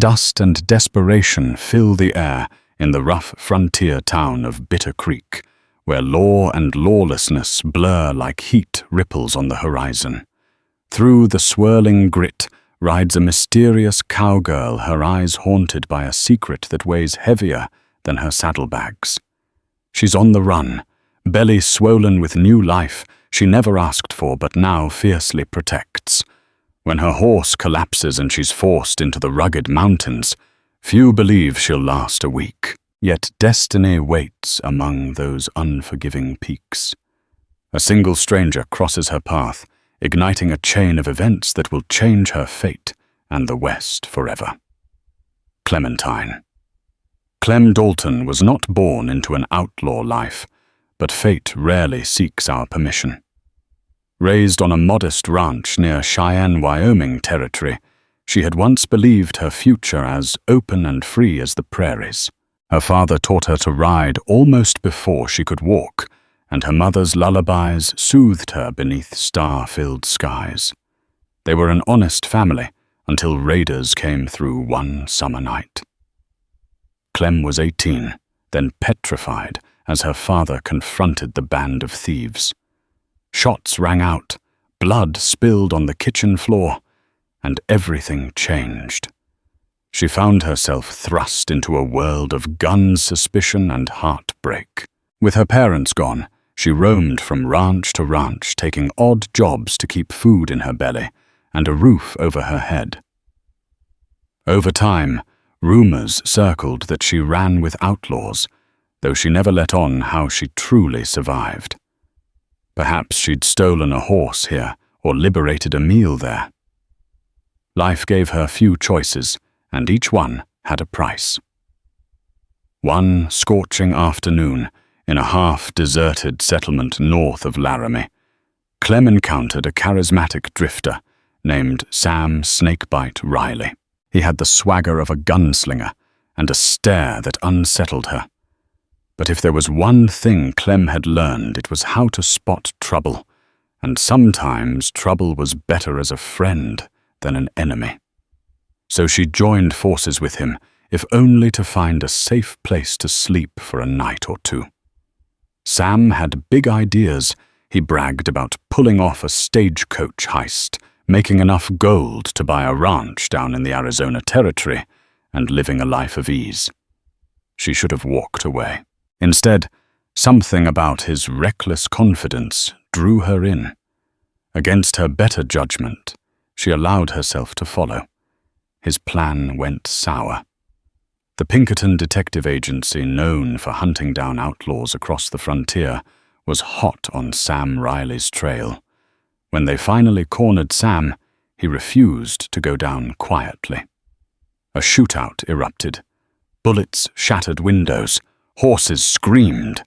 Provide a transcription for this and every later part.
Dust and desperation fill the air in the rough frontier town of Bitter Creek, where law and lawlessness blur like heat ripples on the horizon. Through the swirling grit rides a mysterious cowgirl, her eyes haunted by a secret that weighs heavier than her saddlebags. She's on the run, belly swollen with new life she never asked for but now fiercely protects. When her horse collapses and she's forced into the rugged mountains, few believe she'll last a week. Yet destiny waits among those unforgiving peaks. A single stranger crosses her path, igniting a chain of events that will change her fate and the West forever. Clementine. Clem Dalton was not born into an outlaw life, but fate rarely seeks our permission. Raised on a modest ranch near Cheyenne, Wyoming territory, she had once believed her future as open and free as the prairies. Her father taught her to ride almost before she could walk, and her mother's lullabies soothed her beneath star-filled skies. They were an honest family until raiders came through one summer night. Clem was 18, then petrified as her father confronted the band of thieves. Shots rang out, blood spilled on the kitchen floor, and everything changed. She found herself thrust into a world of guns, suspicion, and heartbreak. With her parents gone, she roamed from ranch to ranch, taking odd jobs to keep food in her belly and a roof over her head. Over time, rumors circled that she ran with outlaws, though she never let on how she truly survived. Perhaps she'd stolen a horse here or liberated a meal there. Life gave her few choices, and each one had a price. One scorching afternoon, in a half-deserted settlement north of Laramie, Clem encountered a charismatic drifter named Sam Snakebite Riley. He had the swagger of a gunslinger and a stare that unsettled her. But if there was one thing Clem had learned, it was how to spot trouble, and sometimes trouble was better as a friend than an enemy. So she joined forces with him, if only to find a safe place to sleep for a night or two. Sam had big ideas. He bragged about pulling off a stagecoach heist, making enough gold to buy a ranch down in the Arizona territory, and living a life of ease. She should have walked away. Instead, something about his reckless confidence drew her in. Against her better judgment, she allowed herself to follow. His plan went sour. The Pinkerton Detective Agency, known for hunting down outlaws across the frontier, was hot on Sam Riley's trail. When they finally cornered Sam, he refused to go down quietly. A shootout erupted. Bullets shattered windows, horses screamed,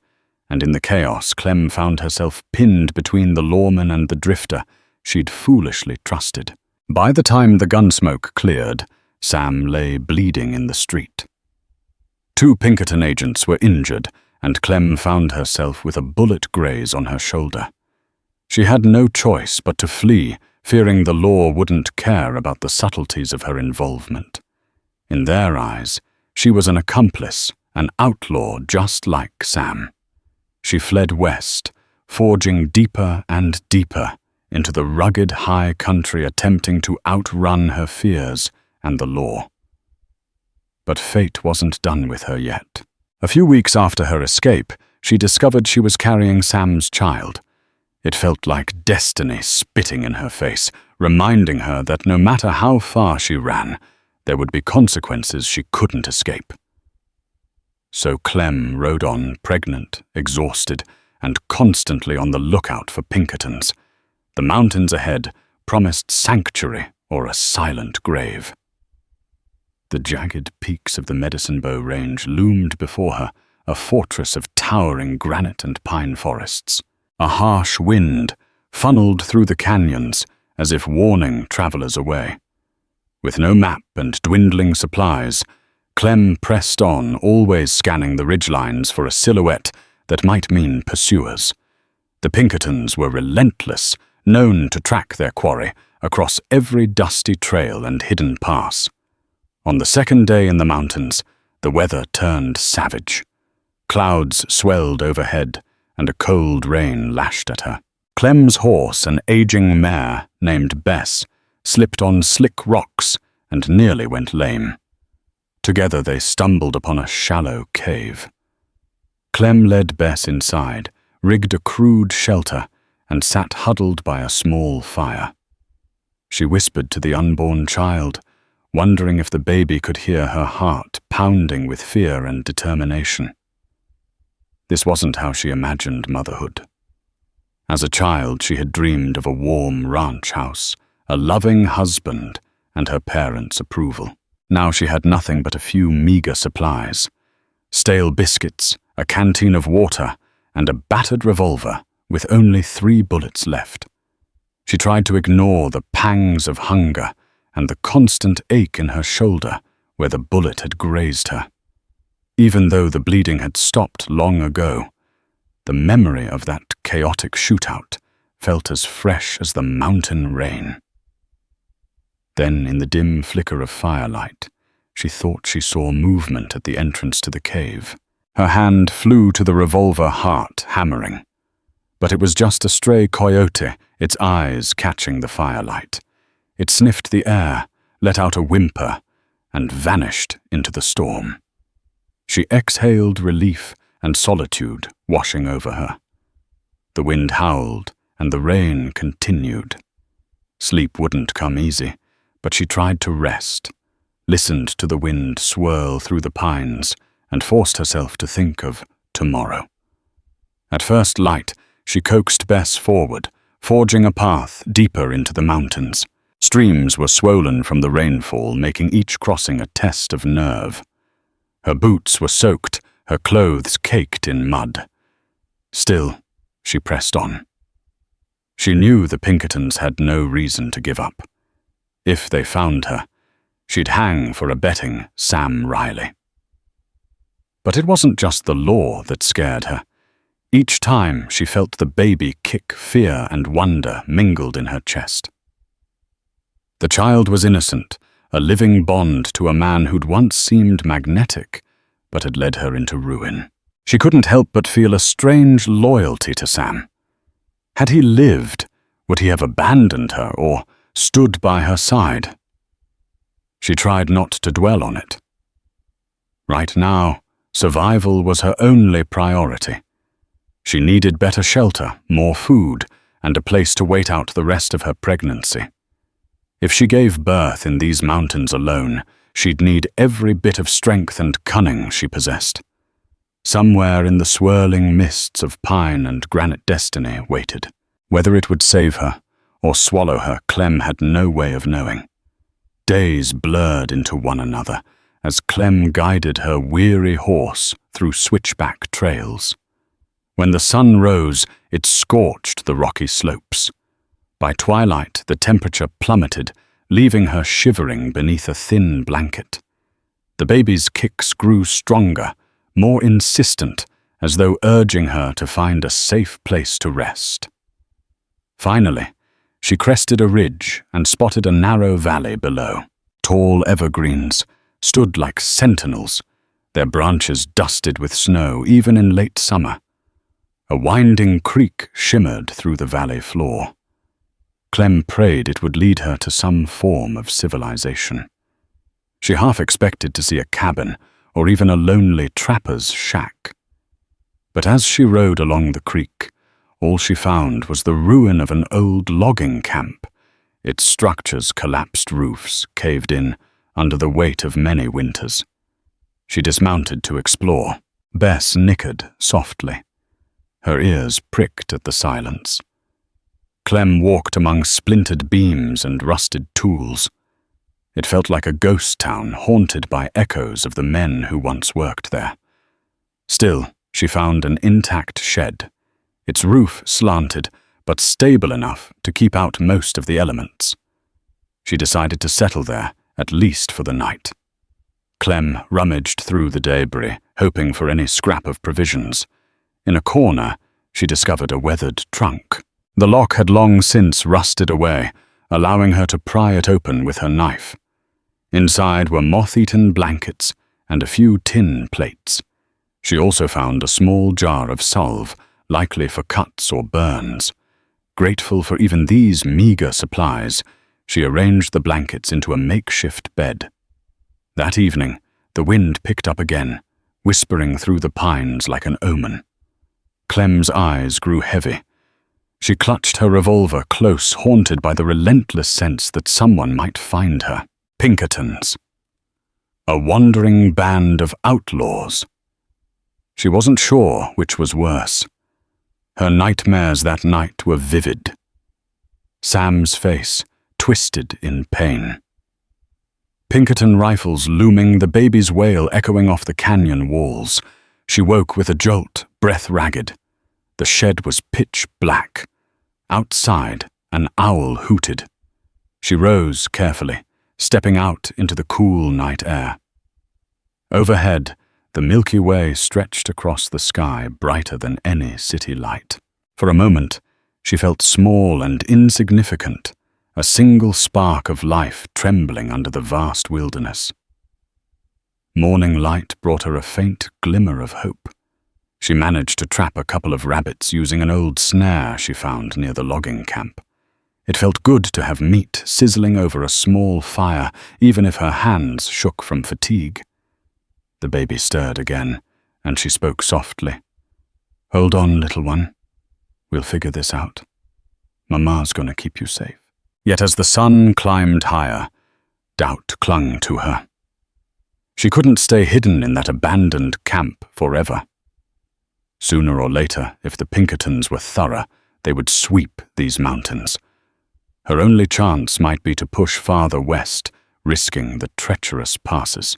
and in the chaos, Clem found herself pinned between the lawman and the drifter she'd foolishly trusted. By the time the gunsmoke cleared, Sam lay bleeding in the street. 2 Pinkerton agents were injured, and Clem found herself with a bullet graze on her shoulder. She had no choice but to flee, fearing the law wouldn't care about the subtleties of her involvement. In their eyes, she was an accomplice, an outlaw just like Sam. She fled west, forging deeper and deeper into the rugged high country, attempting to outrun her fears and the law. But fate wasn't done with her yet. A few weeks after her escape, she discovered she was carrying Sam's child. It felt like destiny spitting in her face, reminding her that no matter how far she ran, there would be consequences she couldn't escape. So Clem rode on, pregnant, exhausted, and constantly on the lookout for Pinkertons. The mountains ahead promised sanctuary or a silent grave. The jagged peaks of the Medicine Bow Range loomed before her, a fortress of towering granite and pine forests. A harsh wind funneled through the canyons as if warning travelers away. With no map and dwindling supplies, Clem pressed on, always scanning the ridgelines for a silhouette that might mean pursuers. The Pinkertons were relentless, known to track their quarry across every dusty trail and hidden pass. On the second day in the mountains, the weather turned savage. Clouds swelled overhead, and a cold rain lashed at her. Clem's horse, an aging mare named Bess, slipped on slick rocks and nearly went lame. Together they stumbled upon a shallow cave. Clem led Bess inside, rigged a crude shelter, and sat huddled by a small fire. She whispered to the unborn child, wondering if the baby could hear her heart pounding with fear and determination. This wasn't how she imagined motherhood. As a child, she had dreamed of a warm ranch house, a loving husband, and her parents' approval. Now she had nothing but a few meager supplies: stale biscuits, a canteen of water, and a battered revolver with only 3 bullets left. She tried to ignore the pangs of hunger and the constant ache in her shoulder where the bullet had grazed her. Even though the bleeding had stopped long ago, the memory of that chaotic shootout felt as fresh as the mountain rain. Then, in the dim flicker of firelight, she thought she saw movement at the entrance to the cave. Her hand flew to the revolver heart, hammering. But it was just a stray coyote, its eyes catching the firelight. It sniffed the air, let out a whimper, and vanished into the storm. She exhaled relief and solitude washing over her. The wind howled, and the rain continued. Sleep wouldn't come easy, but she tried to rest, listened to the wind swirl through the pines, and forced herself to think of tomorrow. At first light, she coaxed Bess forward, forging a path deeper into the mountains. Streams were swollen from the rainfall, making each crossing a test of nerve. Her boots were soaked, her clothes caked in mud. Still, she pressed on. She knew the Pinkertons had no reason to give up. If they found her, she'd hang for abetting Sam Riley. But it wasn't just the law that scared her. Each time she felt the baby kick, fear and wonder mingled in her chest. The child was innocent, a living bond to a man who'd once seemed magnetic, but had led her into ruin. She couldn't help but feel a strange loyalty to Sam. Had he lived, would he have abandoned her or stood by her side? She tried not to dwell on it. Right now, survival was her only priority. She needed better shelter, more food, and a place to wait out the rest of her pregnancy. If she gave birth in these mountains alone, she'd need every bit of strength and cunning she possessed. Somewhere in the swirling mists of pine and granite destiny waited. Whether it would save her or swallow her, Clem had no way of knowing. Days blurred into one another as Clem guided her weary horse through switchback trails. When the sun rose, it scorched the rocky slopes. By twilight, the temperature plummeted, leaving her shivering beneath a thin blanket. The baby's kicks grew stronger, more insistent, as though urging her to find a safe place to rest. Finally, she crested a ridge and spotted a narrow valley below. Tall evergreens stood like sentinels, their branches dusted with snow even in late summer. A winding creek shimmered through the valley floor. Clem prayed it would lead her to some form of civilization. She half expected to see a cabin or even a lonely trapper's shack. But as she rode along the creek, all she found was the ruin of an old logging camp, its structures' collapsed roofs caved in under the weight of many winters. She dismounted to explore. Bess nickered softly. Her ears pricked at the silence. Clem walked among splintered beams and rusted tools. It felt like a ghost town haunted by echoes of the men who once worked there. Still, she found an intact shed, its roof slanted but stable enough to keep out most of the elements. She decided to settle there, at least for the night. Clem rummaged through the debris, hoping for any scrap of provisions. In a corner, she discovered a weathered trunk. The lock had long since rusted away, allowing her to pry it open with her knife. Inside were moth-eaten blankets and a few tin plates. She also found a small jar of salve, likely for cuts or burns. Grateful for even these meager supplies, she arranged the blankets into a makeshift bed. That evening, the wind picked up again, whispering through the pines like an omen. Clem's eyes grew heavy. She clutched her revolver close, haunted by the relentless sense that someone might find her. Pinkertons. A wandering band of outlaws. She wasn't sure which was worse. Her nightmares that night were vivid. Sam's face, twisted in pain. Pinkerton rifles looming, the baby's wail echoing off the canyon walls. She woke with a jolt, breath ragged. The shed was pitch black. Outside, an owl hooted. She rose carefully, stepping out into the cool night air. Overhead, the Milky Way stretched across the sky, brighter than any city light. For a moment, she felt small and insignificant, a single spark of life trembling under the vast wilderness. Morning light brought her a faint glimmer of hope. She managed to trap a couple of rabbits using an old snare she found near the logging camp. It felt good to have meat sizzling over a small fire, even if her hands shook from fatigue. The baby stirred again, and she spoke softly. "Hold on, little one. We'll figure this out. Mama's gonna keep you safe." Yet as the sun climbed higher, doubt clung to her. She couldn't stay hidden in that abandoned camp forever. Sooner or later, if the Pinkertons were thorough, they would sweep these mountains. Her only chance might be to push farther west, risking the treacherous passes.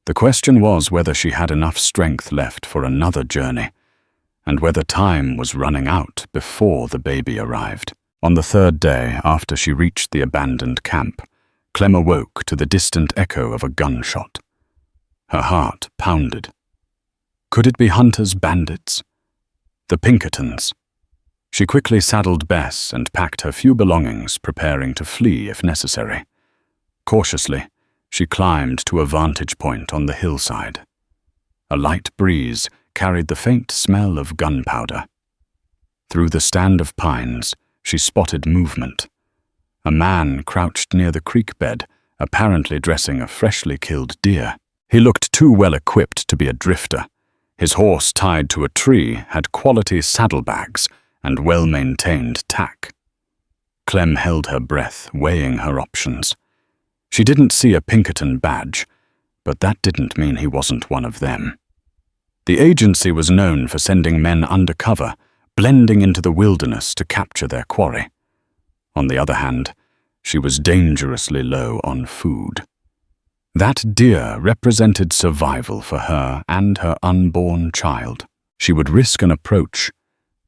The question was whether she had enough strength left for another journey, and whether time was running out before the baby arrived. On the third day after she reached the abandoned camp, Clem awoke to the distant echo of a gunshot. Her heart pounded. Could it be Hunter's bandits? The Pinkertons? She quickly saddled Bess and packed her few belongings, preparing to flee if necessary. Cautiously, she climbed to a vantage point on the hillside. A light breeze carried the faint smell of gunpowder. Through the stand of pines, she spotted movement. A man crouched near the creek bed, apparently dressing a freshly killed deer. He looked too well equipped to be a drifter. His horse, tied to a tree, had quality saddlebags and well-maintained tack. Clem held her breath, weighing her options. She didn't see a Pinkerton badge, but that didn't mean he wasn't one of them. The agency was known for sending men undercover, blending into the wilderness to capture their quarry. On the other hand, she was dangerously low on food. That deer represented survival for her and her unborn child. She would risk an approach,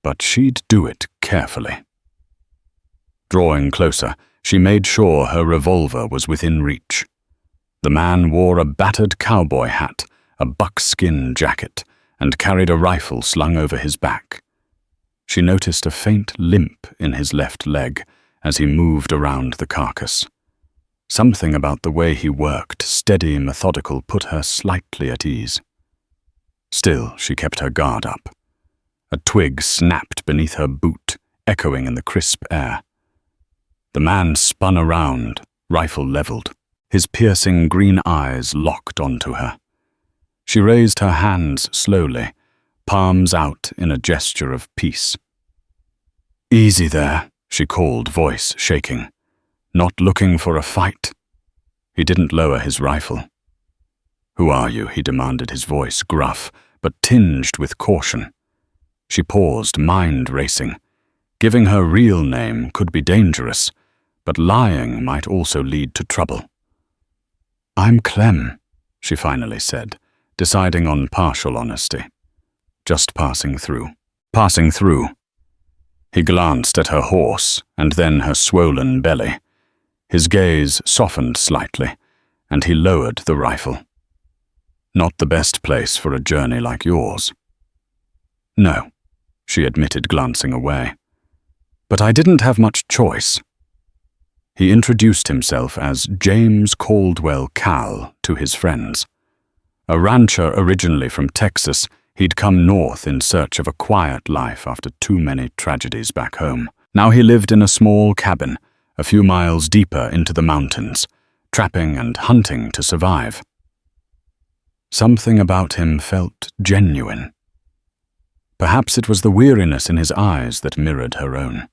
but she'd do it carefully. Drawing closer, she made sure her revolver was within reach. The man wore a battered cowboy hat, a buckskin jacket, and carried a rifle slung over his back. She noticed a faint limp in his left leg as he moved around the carcass. Something about the way he worked, steady, methodical, put her slightly at ease. Still, she kept her guard up. A twig snapped beneath her boot, echoing in the crisp air. The man spun around, rifle leveled, his piercing green eyes locked onto her. She raised her hands slowly, palms out in a gesture of peace. "Easy there," she called, voice shaking. "Not looking for a fight." He didn't lower his rifle. "Who are you?" he demanded, his voice gruff, but tinged with caution. She paused, mind racing. Giving her real name could be dangerous, but lying might also lead to trouble. "I'm Clem," she finally said, deciding on partial honesty. "Just passing through." Passing through. He glanced at her horse and then her swollen belly. His gaze softened slightly, and he lowered the rifle. "Not the best place for a journey like yours." "No," she admitted, glancing away. "But I didn't have much choice." He introduced himself as James Caldwell Cal to his friends. A rancher originally from Texas, he'd come north in search of a quiet life after too many tragedies back home. Now he lived in a small cabin, a few miles deeper into the mountains, trapping and hunting to survive. Something about him felt genuine. Perhaps it was the weariness in his eyes that mirrored her own.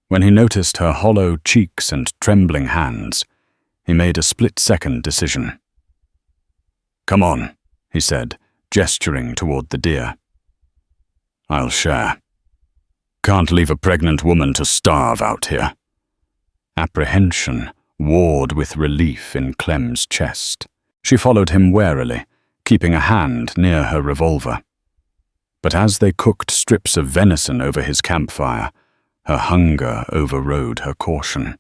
When he noticed her hollow cheeks and trembling hands, he made a split-second decision. "Come on," he said, gesturing toward the deer. "I'll share. Can't leave a pregnant woman to starve out here." Apprehension warred with relief in Clem's chest. She followed him warily, keeping a hand near her revolver. But as they cooked strips of venison over his campfire, her hunger overrode her caution.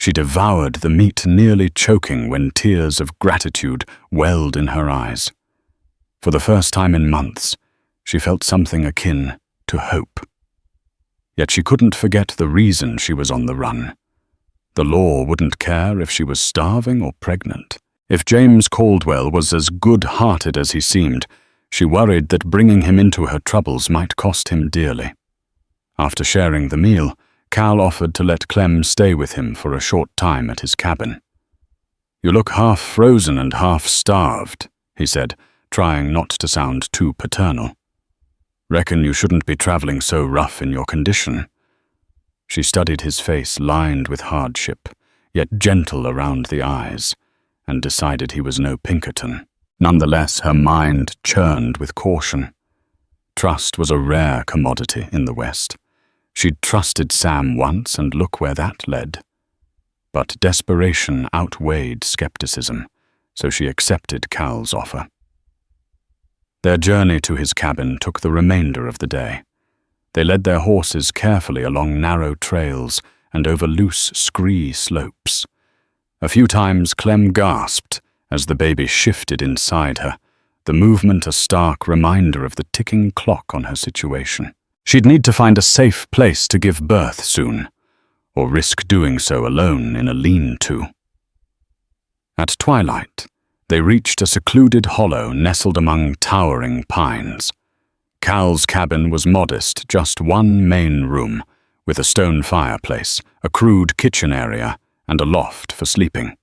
She devoured the meat, nearly choking when tears of gratitude welled in her eyes. For the first time in months, she felt something akin to hope. Yet she couldn't forget the reason she was on the run. The law wouldn't care if she was starving or pregnant. If James Caldwell was as good-hearted as he seemed, she worried that bringing him into her troubles might cost him dearly. After sharing the meal, Cal offered to let Clem stay with him for a short time at his cabin. "You look half frozen and half starved," he said, trying not to sound too paternal. "Reckon you shouldn't be traveling so rough in your condition." She studied his face lined with hardship, yet gentle around the eyes, and decided he was no Pinkerton. Nonetheless, her mind churned with caution. Trust was a rare commodity in the West. She'd trusted Sam once, and look where that led. But desperation outweighed skepticism, so she accepted Cal's offer. Their journey to his cabin took the remainder of the day. They led their horses carefully along narrow trails and over loose, scree slopes. A few times Clem gasped as the baby shifted inside her, the movement a stark reminder of the ticking clock on her situation. She'd need to find a safe place to give birth soon, or risk doing so alone in a lean-to. At twilight, they reached a secluded hollow nestled among towering pines. Cal's cabin was modest, just one main room, with a stone fireplace, a crude kitchen area, and a loft for sleeping.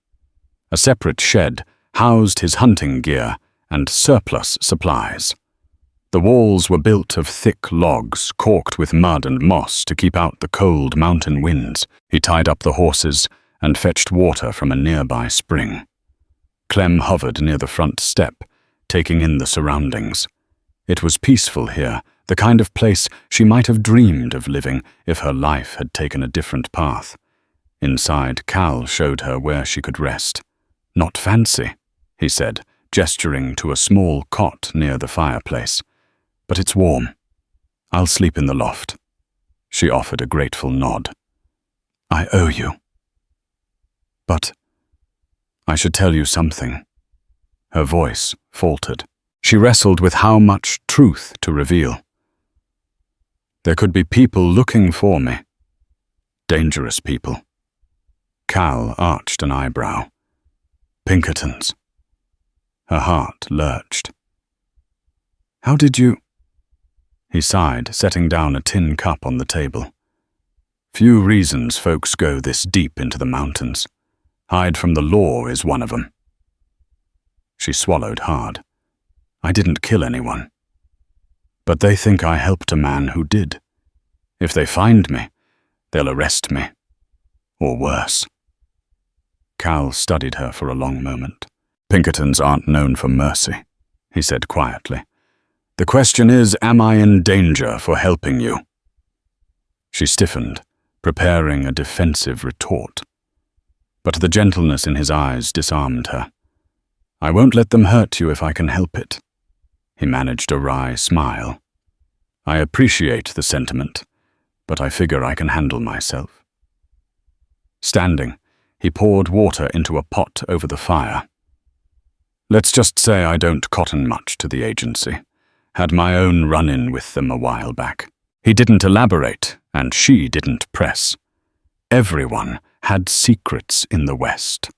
A separate shed housed his hunting gear and surplus supplies. The walls were built of thick logs, corked with mud and moss to keep out the cold mountain winds. He tied up the horses and fetched water from a nearby spring. Clem hovered near the front step, taking in the surroundings. It was peaceful here, the kind of place she might have dreamed of living if her life had taken a different path. Inside, Cal showed her where she could rest. "Not fancy," he said, gesturing to a small cot near the fireplace. "But it's warm. I'll sleep in the loft." She offered a grateful nod. "I owe you. But I should tell you something." Her voice faltered. She wrestled with how much truth to reveal. "There could be people looking for me. Dangerous people." Cal arched an eyebrow. "Pinkertons." Her heart lurched. "How did you—" He sighed, setting down a tin cup on the table. "Few reasons folks go this deep into the mountains. Hide from the law is one of them." She swallowed hard. "I didn't kill anyone. But they think I helped a man who did. If they find me, they'll arrest me. Or worse." Cal studied her for a long moment. "Pinkertons aren't known for mercy," he said quietly. "The question is, am I in danger for helping you?" She stiffened, preparing a defensive retort. But the gentleness in his eyes disarmed her. "I won't let them hurt you if I can help it." He managed a wry smile. "I appreciate the sentiment, but I figure I can handle myself." Standing, he poured water into a pot over the fire. "Let's just say I don't cotton much to the agency. Had my own run-in with them a while back." He didn't elaborate, and she didn't press. Everyone had secrets in the west.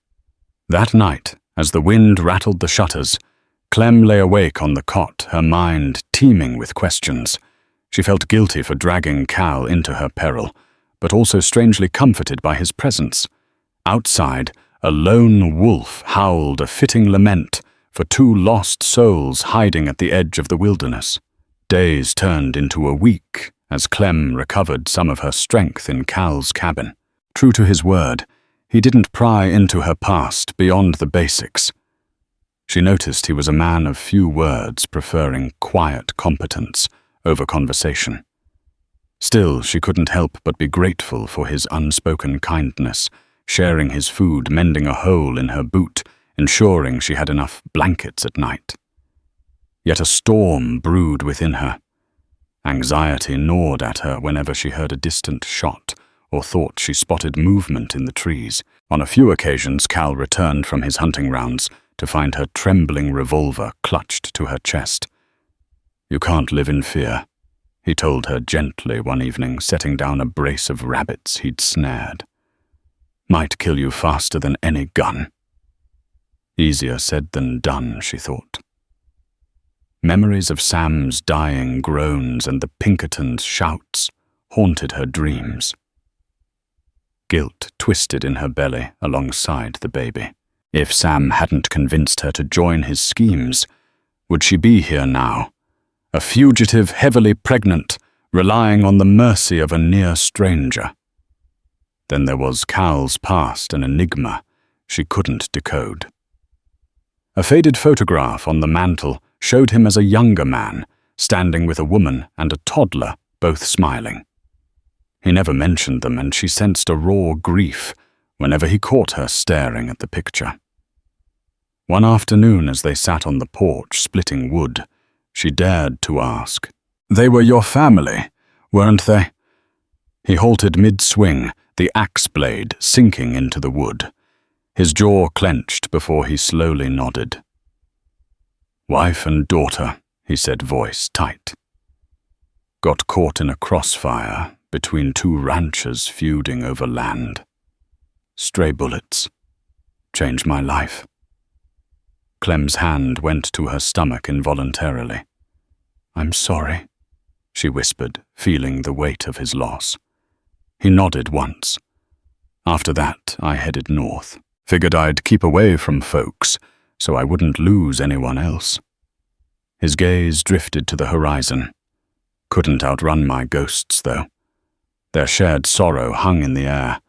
That night, as the wind rattled the shutters, Clem lay awake on the cot, her mind teeming with questions. She felt guilty for dragging Cal into her peril, but also strangely comforted by his presence. Outside, a lone wolf howled a fitting lament for two lost souls hiding at the edge of the wilderness. Days turned into a week as Clem recovered some of her strength in Cal's cabin. True to his word, he didn't pry into her past beyond the basics. She noticed he was a man of few words, preferring quiet competence over conversation. Still, she couldn't help but be grateful for his unspoken kindness, sharing his food, mending a hole in her boot, ensuring she had enough blankets at night. Yet a storm brewed within her. Anxiety gnawed at her whenever she heard a distant shot or thought she spotted movement in the trees. On a few occasions, Cal returned from his hunting rounds to find her trembling revolver clutched to her chest. "You can't live in fear," he told her gently one evening, setting down a brace of rabbits he'd snared. "Might kill you faster than any gun." Easier said than done, she thought. Memories of Sam's dying groans and the Pinkertons' shouts haunted her dreams. Guilt twisted in her belly alongside the baby. If Sam hadn't convinced her to join his schemes, would she be here now, a fugitive heavily pregnant, relying on the mercy of a near stranger? Then there was Cal's past, an enigma she couldn't decode. A faded photograph on the mantel showed him as a younger man, standing with a woman and a toddler, both smiling. He never mentioned them, and she sensed a raw grief whenever he caught her staring at the picture. One afternoon, as they sat on the porch splitting wood, she dared to ask, "They were your family, weren't they?" He halted mid-swing, the axe blade sinking into the wood. His jaw clenched before he slowly nodded. "Wife and daughter," he said, voice tight. "Got caught in a crossfire between two ranchers feuding over land. Stray bullets. Changed my life." Clem's hand went to her stomach involuntarily. "I'm sorry," she whispered, feeling the weight of his loss. He nodded once. "After that, I headed north. Figured I'd keep away from folks, so I wouldn't lose anyone else." His gaze drifted to the horizon. "Couldn't outrun my ghosts, though." Their shared sorrow hung in the air.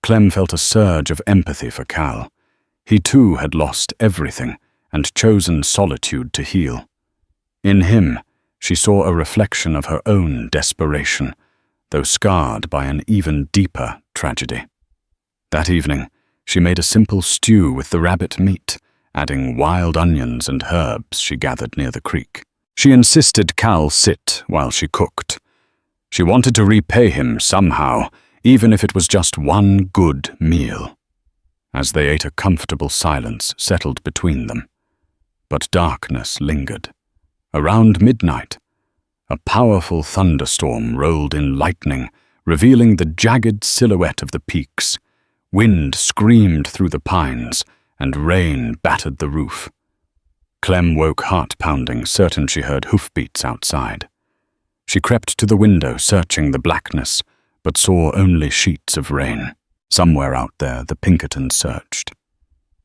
Clem felt a surge of empathy for Cal. He too had lost everything and chosen solitude to heal. In him, she saw a reflection of her own desperation, though scarred by an even deeper tragedy. That evening, she made a simple stew with the rabbit meat, adding wild onions and herbs she gathered near the creek. She insisted Cal sit while she cooked. She wanted to repay him somehow, even if it was just one good meal. As they ate, a comfortable silence settled between them. But darkness lingered. Around midnight, a powerful thunderstorm rolled in lightning, revealing the jagged silhouette of the peaks. Wind screamed through the pines, and rain battered the roof. Clem woke heart-pounding, certain she heard hoofbeats outside. She crept to the window, searching the blackness, but saw only sheets of rain. Somewhere out there, the Pinkertons searched.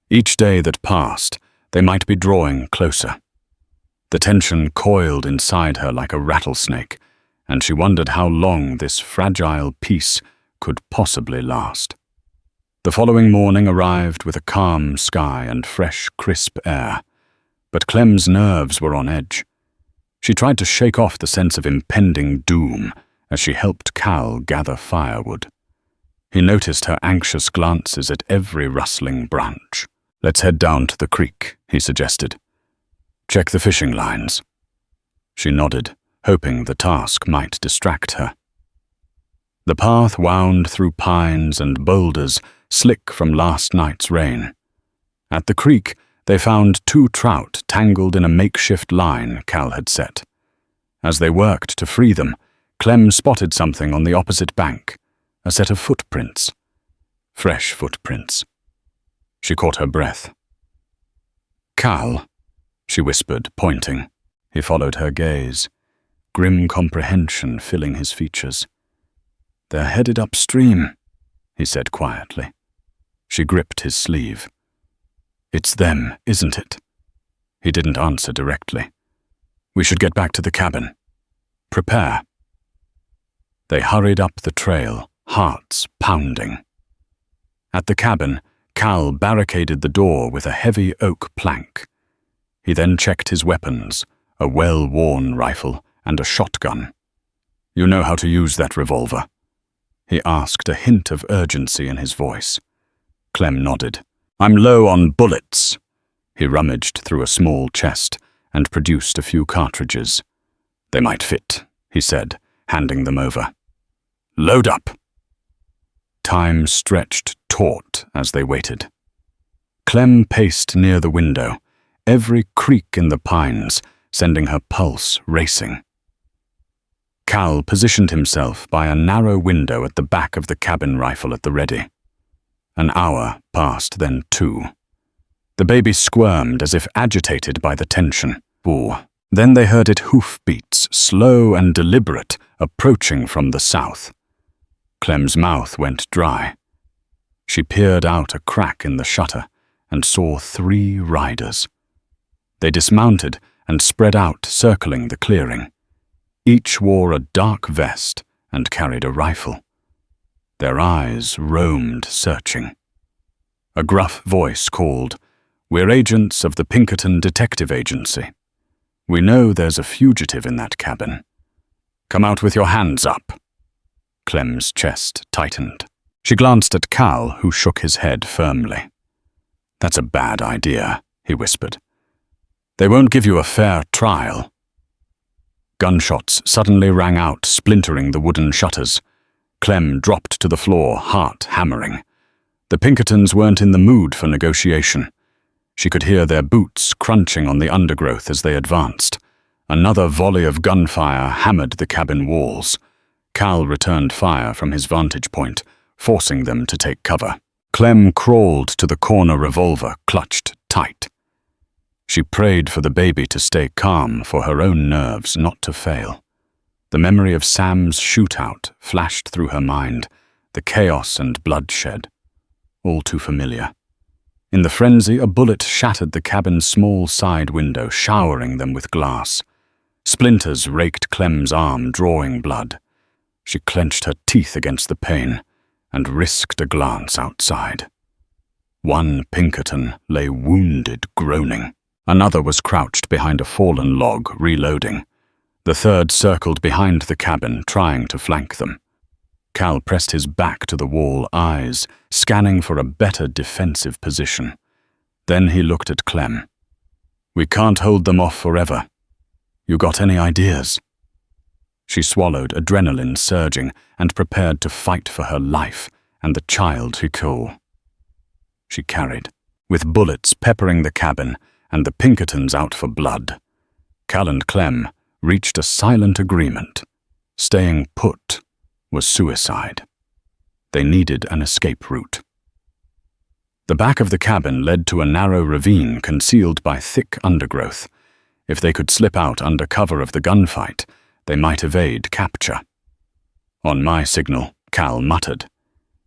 Each day that passed, they might be drawing closer. The tension coiled inside her like a rattlesnake, and she wondered how long this fragile peace could possibly last. The following morning arrived with a calm sky and fresh, crisp air, but Clem's nerves were on edge. She tried to shake off the sense of impending doom as she helped Cal gather firewood. He noticed her anxious glances at every rustling branch. "Let's head down to the creek," he suggested. "Check the fishing lines." She nodded, hoping the task might distract her. The path wound through pines and boulders, slick from last night's rain. At the creek, they found 2 trout tangled in a makeshift line Cal had set. As they worked to free them, Clem spotted something on the opposite bank, a set of footprints. fresh footprints. She caught her breath. "Cal," she whispered, pointing. He followed her gaze, grim comprehension filling his features. "They're headed upstream," he said quietly. She gripped his sleeve. "It's them, isn't it?" He didn't answer directly. "We should get back to the cabin. Prepare." They hurried up the trail, hearts pounding. At the cabin, Cal barricaded the door with a heavy oak plank. He then checked his weapons, a well-worn rifle and a shotgun. "You know how to use that revolver?" he asked, a hint of urgency in his voice. Clem nodded. "I'm low on bullets." He rummaged through a small chest and produced a few cartridges. "They might fit," he said, handing them over. "Load up." Time stretched taut as they waited. Clem paced near the window, every creak in the pines sending her pulse racing. Cal positioned himself by a narrow window at the back of the cabin, rifle at the ready. An hour passed, then 2. The baby squirmed as if agitated by the tension. Ooh. Then they heard it hoofbeats, slow and deliberate, approaching from the south. Clem's mouth went dry. She peered out a crack in the shutter and saw 3 riders. They dismounted and spread out, circling the clearing. Each wore a dark vest and carried a rifle. Their eyes roamed, searching. A gruff voice called, "We're agents of the Pinkerton Detective Agency. We know there's a fugitive in that cabin. Come out with your hands up." Clem's chest tightened. She glanced at Cal, who shook his head firmly. "That's a bad idea," he whispered. "They won't give you a fair trial." Gunshots suddenly rang out, splintering the wooden shutters. Clem dropped to the floor, heart hammering. The Pinkertons weren't in the mood for negotiation. She could hear their boots crunching on the undergrowth as they advanced. Another volley of gunfire hammered the cabin walls. Cal returned fire from his vantage point, forcing them to take cover. Clem crawled to the corner revolver, clutched tight. She prayed for the baby to stay calm, for her own nerves not to fail. The memory of Sam's shootout flashed through her mind, the chaos and bloodshed. All too familiar. In the frenzy, a bullet shattered the cabin's small side window, showering them with glass. Splinters raked Clem's arm, drawing blood. She clenched her teeth against the pain and risked a glance outside. One Pinkerton lay wounded, groaning. Another was crouched behind a fallen log, reloading. The third circled behind the cabin, trying to flank them. Cal pressed his back to the wall, eyes scanning for a better defensive position. Then he looked at Clem. "We can't hold them off forever. You got any ideas?" She swallowed, adrenaline surging, and prepared to fight for her life and the child she carried. With bullets peppering the cabin and the Pinkertons out for blood, Cal and Clem reached a silent agreement. Staying put was suicide. They needed an escape route. The back of the cabin led to a narrow ravine concealed by thick undergrowth. If they could slip out under cover of the gunfight, they might evade capture. On my signal, Cal muttered.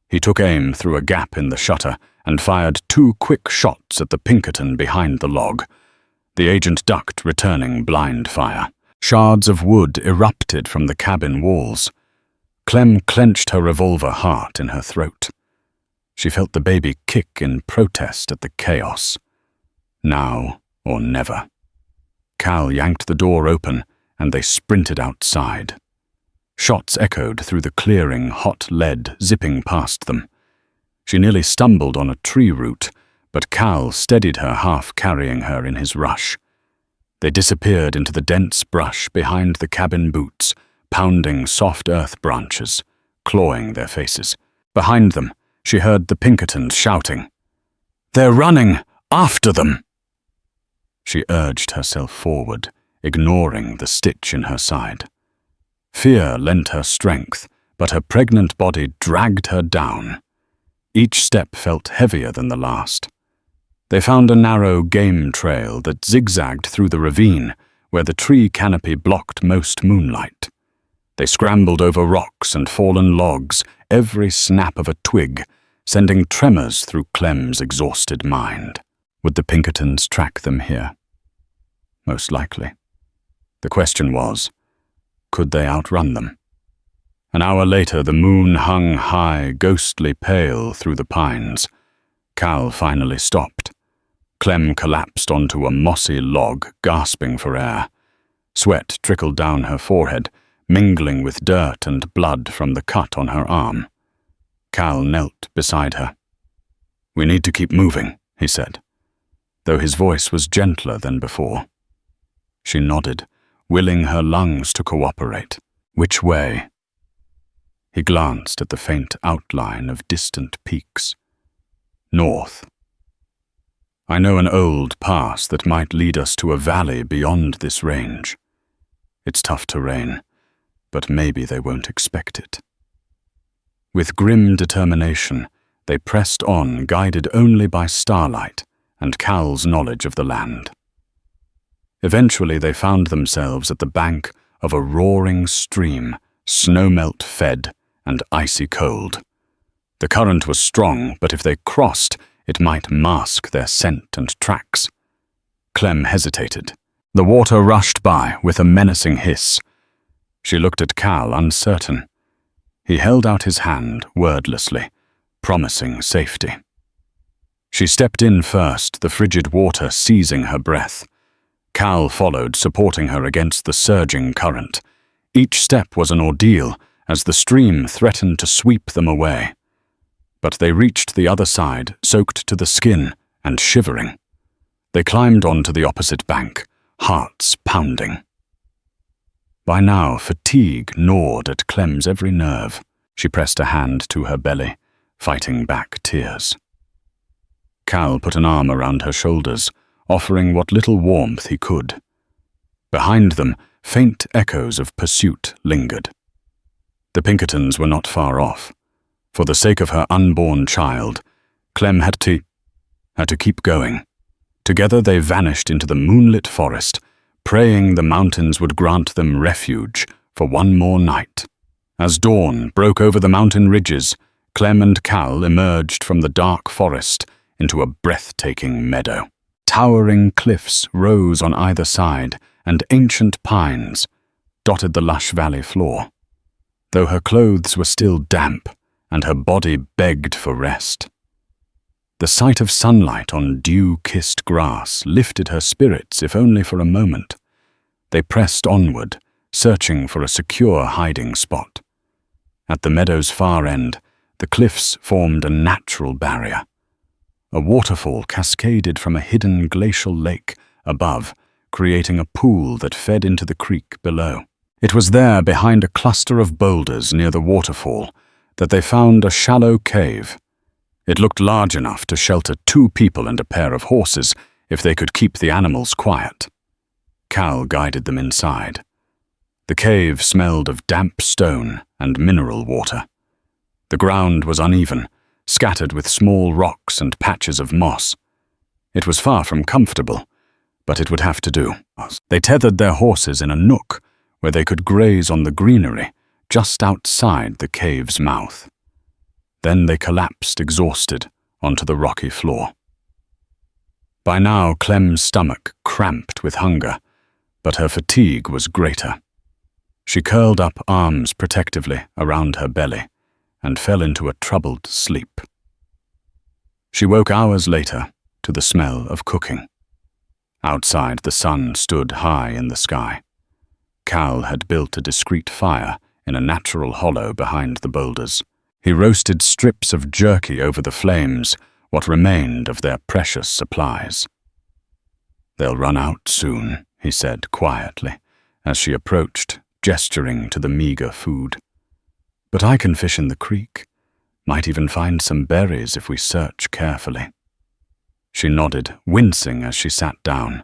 He took aim through a gap in the shutter and fired 2 quick shots at the Pinkerton behind the log. The agent ducked, returning blind fire. Shards of wood erupted from the cabin walls. Clem clenched her revolver heart in her throat. She felt the baby kick in protest at the chaos. Now or never. Cal yanked the door open, and they sprinted outside. Shots echoed through the clearing, hot lead zipping past them. She nearly stumbled on a tree root, but Cal steadied her, half carrying her in his rush. They disappeared into the dense brush behind the cabin boots, pounding soft earth branches, clawing their faces. Behind them, she heard the Pinkertons shouting, "They're running! After them!" She urged herself forward, ignoring the stitch in her side. Fear lent her strength, but her pregnant body dragged her down. Each step felt heavier than the last. They found a narrow game trail that zigzagged through the ravine where the tree canopy blocked most moonlight. They scrambled over rocks and fallen logs, every snap of a twig sending tremors through Clem's exhausted mind. Would the Pinkertons track them here? Most likely. The question was, could they outrun them? An hour later, the moon hung high, ghostly pale through the pines. Cal finally stopped. Clem collapsed onto a mossy log, gasping for air. Sweat trickled down her forehead, mingling with dirt and blood from the cut on her arm. Cal knelt beside her. "We need to keep moving," he said, though his voice was gentler than before. She nodded, willing her lungs to cooperate. "Which way?" He glanced at the faint outline of distant peaks. "North. I know an old pass that might lead us to a valley beyond this range. It's tough terrain, but maybe they won't expect it." With grim determination, they pressed on, guided only by starlight and Cal's knowledge of the land. Eventually they found themselves at the bank of a roaring stream, snowmelt-fed and icy cold. The current was strong, but if they crossed, it might mask their scent and tracks. Clem hesitated. The water rushed by with a menacing hiss. She looked at Cal, uncertain. He held out his hand wordlessly, promising safety. She stepped in first, the frigid water seizing her breath. Cal followed, supporting her against the surging current. Each step was an ordeal, as the stream threatened to sweep them away. But they reached the other side, soaked to the skin and shivering. They climbed onto the opposite bank, hearts pounding. By now, fatigue gnawed at Clem's every nerve. She pressed a hand to her belly, fighting back tears. Cal put an arm around her shoulders, offering what little warmth he could. Behind them, faint echoes of pursuit lingered. The Pinkertons were not far off. For the sake of her unborn child, Clem had to keep going. Together they vanished into the moonlit forest, praying the mountains would grant them refuge for one more night. As dawn broke over the mountain ridges, Clem and Cal emerged from the dark forest into a breathtaking meadow. Towering cliffs rose on either side, and ancient pines dotted the lush valley floor. Though her clothes were still damp, and her body begged for rest. The sight of sunlight on dew-kissed grass lifted her spirits, if only for a moment. They pressed onward, searching for a secure hiding spot. At the meadow's far end, the cliffs formed a natural barrier. A waterfall cascaded from a hidden glacial lake above, creating a pool that fed into the creek below. It was there, behind a cluster of boulders near the waterfall, that they found a shallow cave. It looked large enough to shelter 2 people and a pair of horses if they could keep the animals quiet. Cal guided them inside. The cave smelled of damp stone and mineral water. The ground was uneven, scattered with small rocks and patches of moss. It was far from comfortable, but it would have to do. They tethered their horses in a nook where they could graze on the greenery just outside the cave's mouth. Then they collapsed exhausted onto the rocky floor. By now, Clem's stomach cramped with hunger, but her fatigue was greater. She curled up arms protectively around her belly and fell into a troubled sleep. She woke hours later to the smell of cooking. Outside, the sun stood high in the sky. Cal had built a discreet fire in a natural hollow behind the boulders. He roasted strips of jerky over the flames, what remained of their precious supplies. "They'll run out soon," he said quietly, as she approached, gesturing to the meager food. "But I can fish in the creek. Might even find some berries if we search carefully." She nodded, wincing as she sat down.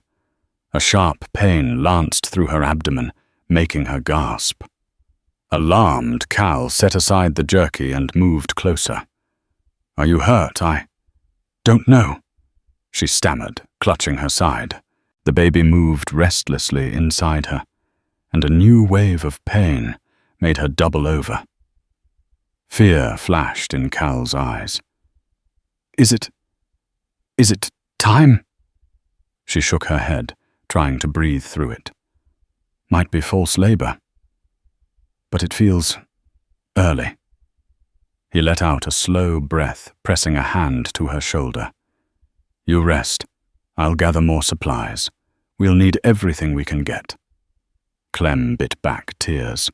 A sharp pain lanced through her abdomen, making her gasp. Alarmed, Cal set aside the jerky and moved closer. "Are you hurt? I don't know," she stammered, clutching her side. The baby moved restlessly inside her, and a new wave of pain made her double over. Fear flashed in Cal's eyes. Is it time?" She shook her head, trying to breathe through it. "Might be false labor. But it feels early." He let out a slow breath, pressing a hand to her shoulder. "You rest. I'll gather more supplies. We'll need everything we can get." Clem bit back tears.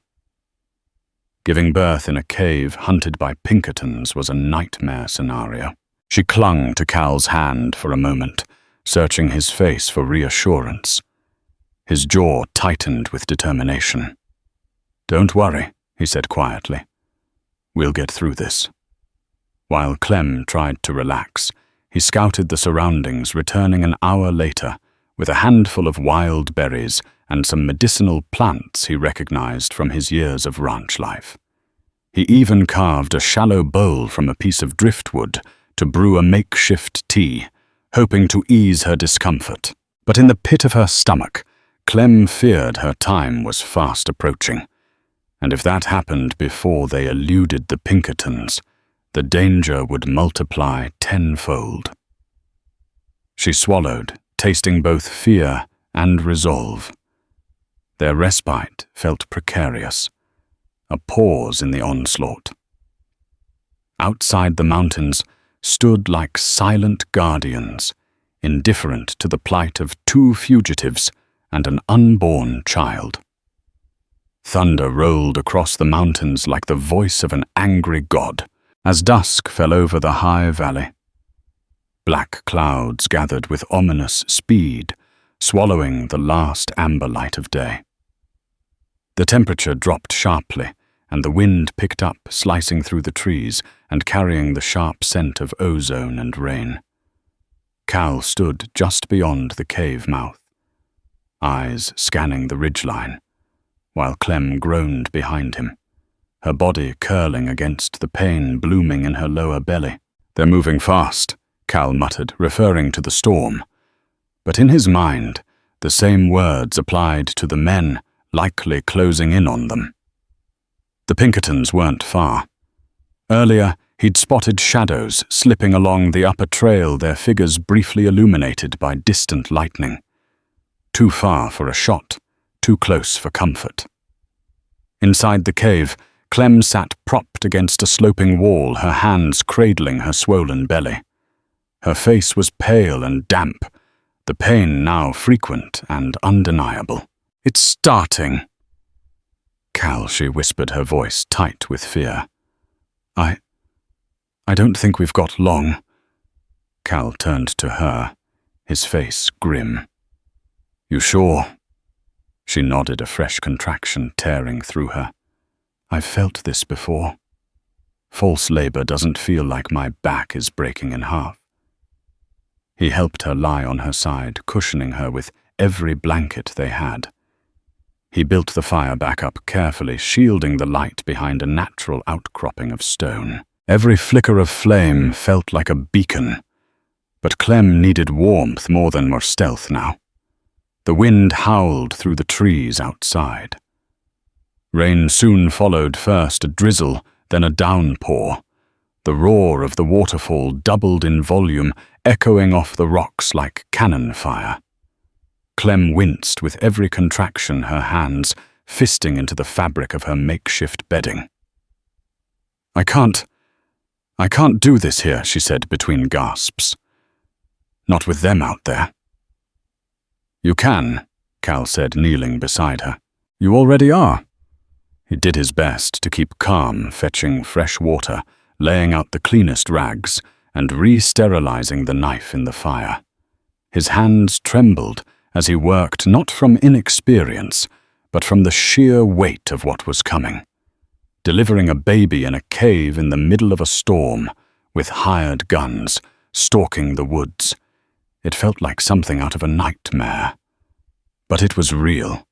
Giving birth in a cave hunted by Pinkertons was a nightmare scenario. She clung to Cal's hand for a moment, searching his face for reassurance. His jaw tightened with determination. "Don't worry," he said quietly. "We'll get through this." While Clem tried to relax, he scouted the surroundings, returning an hour later with a handful of wild berries and some medicinal plants he recognized from his years of ranch life. He even carved a shallow bowl from a piece of driftwood to brew a makeshift tea, hoping to ease her discomfort. But in the pit of her stomach, Clem feared her time was fast approaching, and if that happened before they eluded the Pinkertons, the danger would multiply tenfold. She swallowed, tasting both fear and resolve. Their respite felt precarious, a pause in the onslaught. Outside the mountains stood like silent guardians, indifferent to the plight of two fugitives and an unborn child. Thunder rolled across the mountains like the voice of an angry god as dusk fell over the high valley. Black clouds gathered with ominous speed, swallowing the last amber light of day. The temperature dropped sharply, and the wind picked up, slicing through the trees and carrying the sharp scent of ozone and rain. Cal stood just beyond the cave mouth, eyes scanning the ridgeline, while Clem groaned behind him, her body curling against the pain blooming in her lower belly. "They're moving fast," Cal muttered, referring to the storm. But in his mind, the same words applied to the men likely closing in on them. The Pinkertons weren't far. Earlier, he'd spotted shadows slipping along the upper trail, their figures briefly illuminated by distant lightning. Too far for a shot, too close for comfort. Inside the cave, Clem sat propped against a sloping wall, her hands cradling her swollen belly. Her face was pale and damp, the pain now frequent and undeniable. "It's starting." "Cal," she whispered, her voice tight with fear. I don't think we've got long." Cal turned to her, his face grim. "You sure?" She nodded, a fresh contraction tearing through her. "I've felt this before. False labor doesn't feel like my back is breaking in half." He helped her lie on her side, cushioning her with every blanket they had. He built the fire back up carefully, shielding the light behind a natural outcropping of stone. Every flicker of flame felt like a beacon, but Clem needed warmth more than more stealth now. The wind howled through the trees outside. Rain soon followed, first a drizzle, then a downpour. The roar of the waterfall doubled in volume, echoing off the rocks like cannon fire. Clem winced with every contraction, her hands fisting into the fabric of her makeshift bedding. I can't do this here," she said between gasps. "Not with them out there." "You can," Cal said, kneeling beside her. "You already are." He did his best to keep calm, fetching fresh water, laying out the cleanest rags, and re-sterilizing the knife in the fire. His hands trembled as he worked, not from inexperience, but from the sheer weight of what was coming. Delivering a baby in a cave in the middle of a storm, with hired guns, stalking the woods. It felt like something out of a nightmare. But it was real.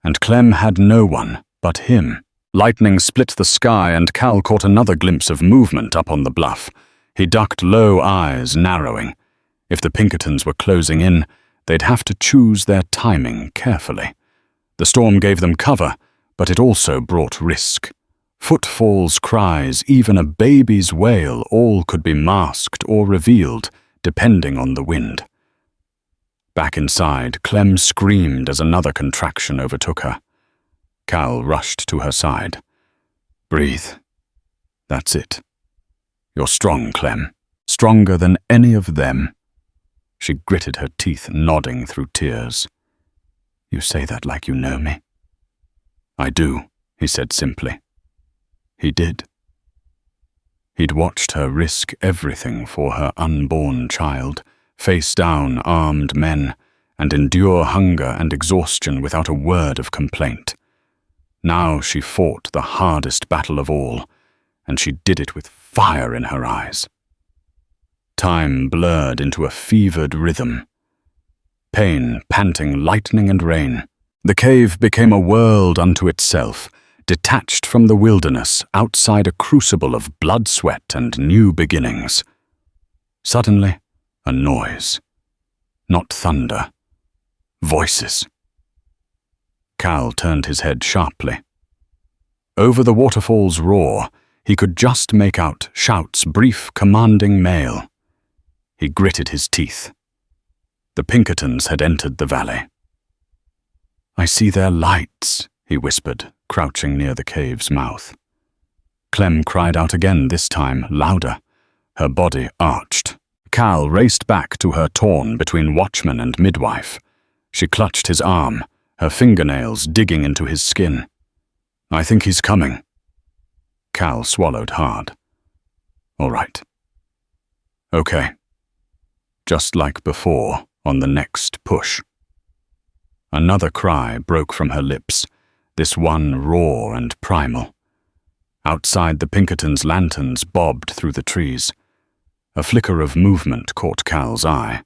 And Clem had no one but him. Lightning split the sky, and Cal caught another glimpse of movement up on the bluff. He ducked low, eyes narrowing. If the Pinkertons were closing in, they'd have to choose their timing carefully. The storm gave them cover, but it also brought risk. Footfalls, cries, even a baby's wail, all could be masked or revealed, depending on the wind. Back inside, Clem screamed as another contraction overtook her. Cal rushed to her side. "Breathe. That's it. You're strong, Clem. Stronger than any of them." She gritted her teeth, nodding through tears. "You say that like you know me." "I do," he said simply. He did. He'd watched her risk everything for her unborn child, face down armed men, and endure hunger and exhaustion without a word of complaint. Now she fought the hardest battle of all, and she did it with fire in her eyes. Time blurred into a fevered rhythm. Pain, panting, lightning and rain. The cave became a world unto itself, detached from the wilderness, outside a crucible of blood, sweat, and new beginnings. Suddenly, a noise. Not thunder. Voices. Cal turned his head sharply. Over the waterfall's roar, he could just make out shouts, brief, commanding male. He gritted his teeth. The Pinkertons had entered the valley. "I see their lights," he whispered, crouching near the cave's mouth. Clem cried out again, this time louder. Her body arched. Cal raced back to her torn between watchman and midwife. She clutched his arm, her fingernails digging into his skin. "I think he's coming." Cal swallowed hard. "All right. Okay. Just like before, on the next push." Another cry broke from her lips, this one raw and primal. Outside, the Pinkertons' lanterns bobbed through the trees. A flicker of movement caught Cal's eye.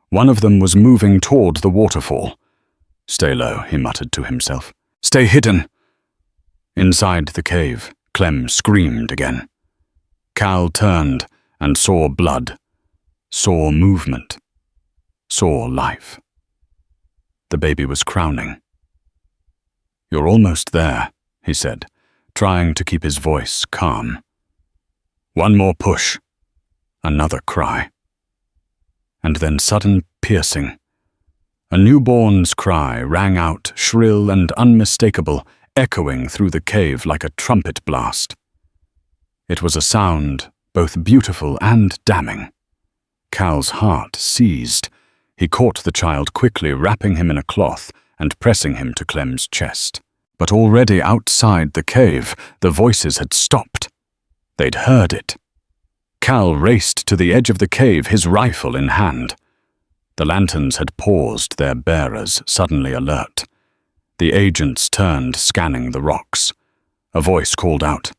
One of them was moving toward the waterfall. "Stay low," he muttered to himself. "Stay hidden." Inside the cave, Clem screamed again. Cal turned and saw blood, saw movement, saw life. The baby was crowning. "You're almost there," he said, trying to keep his voice calm. "One more push." Another cry. And then sudden piercing. A newborn's cry rang out, shrill and unmistakable, echoing through the cave like a trumpet blast. It was a sound both beautiful and damning. Cal's heart seized. He caught the child quickly, wrapping him in a cloth and pressing him to Clem's chest. But already outside the cave, the voices had stopped. They'd heard it. Cal raced to the edge of the cave, his rifle in hand. The lanterns had paused, their bearers suddenly alert. The agents turned, scanning the rocks. A voice called out,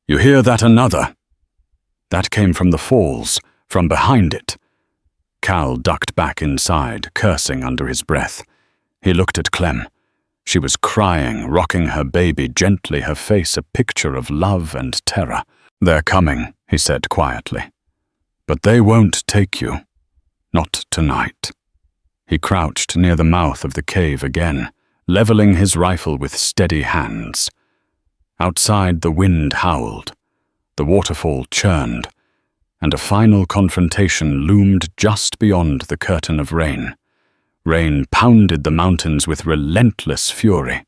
"You hear that, another?" That came from the falls, from behind it. Cal ducked back inside, cursing under his breath. He looked at Clem. She was crying, rocking her baby gently, her face a picture of love and terror. "They're coming," he said quietly. "But they won't take you. Not tonight." He crouched near the mouth of the cave again, leveling his rifle with steady hands. Outside, the wind howled. The waterfall churned, and a final confrontation loomed just beyond the curtain of rain. Rain pounded the mountains with relentless fury.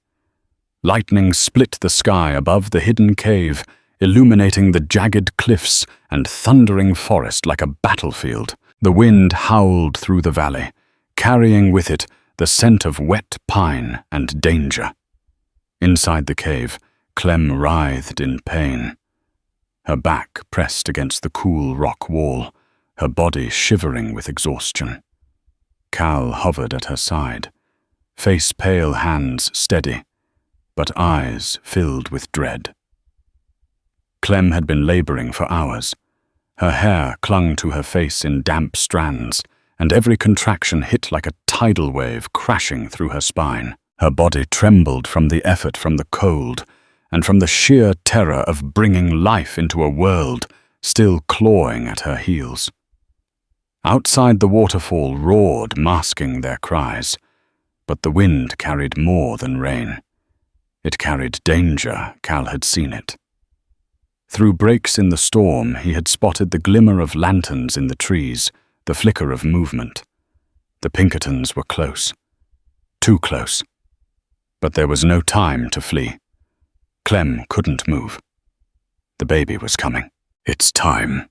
Lightning split the sky above the hidden cave, illuminating the jagged cliffs and thundering forest like a battlefield. The wind howled through the valley, carrying with it the scent of wet pine and danger. Inside the cave, Clem writhed in pain. Her back pressed against the cool rock wall, her body shivering with exhaustion. Cal hovered at her side, face pale, hands steady, but eyes filled with dread. Clem had been laboring for hours. Her hair clung to her face in damp strands, and every contraction hit like a tidal wave crashing through her spine. Her body trembled from the effort, from the cold, and from the sheer terror of bringing life into a world still clawing at her heels. Outside the waterfall roared, masking their cries, but the wind carried more than rain. It carried danger, Cal had seen it. Through breaks in the storm, he had spotted the glimmer of lanterns in the trees, the flicker of movement. The Pinkertons were close. Too close. But there was no time to flee. Clem couldn't move. The baby was coming. It's time.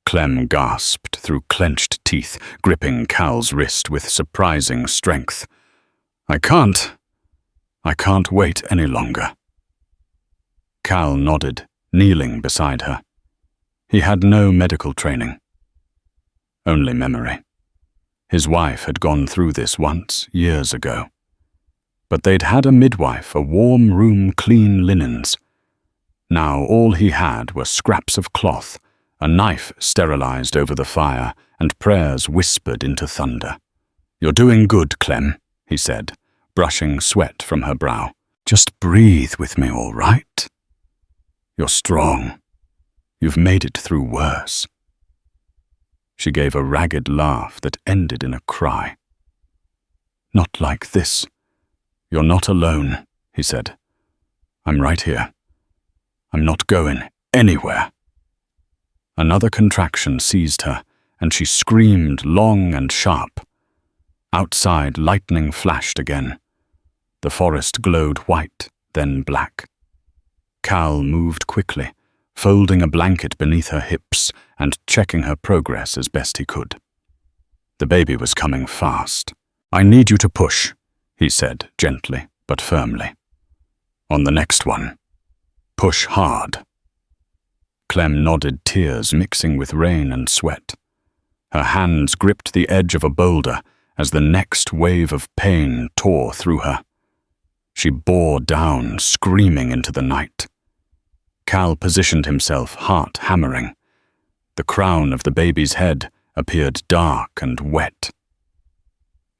Clem gasped through clenched teeth, gripping Cal's wrist with surprising strength. I can't wait any longer. Cal nodded, kneeling beside her. He had no medical training. Only memory. His wife had gone through this once, years ago. But they'd had a midwife, a warm room, clean linens. Now all he had were scraps of cloth, a knife sterilized over the fire, and prayers whispered into thunder. You're doing good, Clem, he said, brushing sweat from her brow. Just breathe with me, all right? You're strong. You've made it through worse. She gave a ragged laugh that ended in a cry. Not like this. You're not alone, he said. I'm right here. I'm not going anywhere. Another contraction seized her, and she screamed long and sharp. Outside, lightning flashed again. The forest glowed white, then black. Cal moved quickly, folding a blanket beneath her hips and checking her progress as best he could. The baby was coming fast. I need you to push, he said gently but firmly. On the next one. Push hard. Clem nodded, tears mixing with rain and sweat. Her hands gripped the edge of a boulder as the next wave of pain tore through her. She bore down, screaming into the night. Cal positioned himself, heart hammering. The crown of the baby's head appeared dark and wet.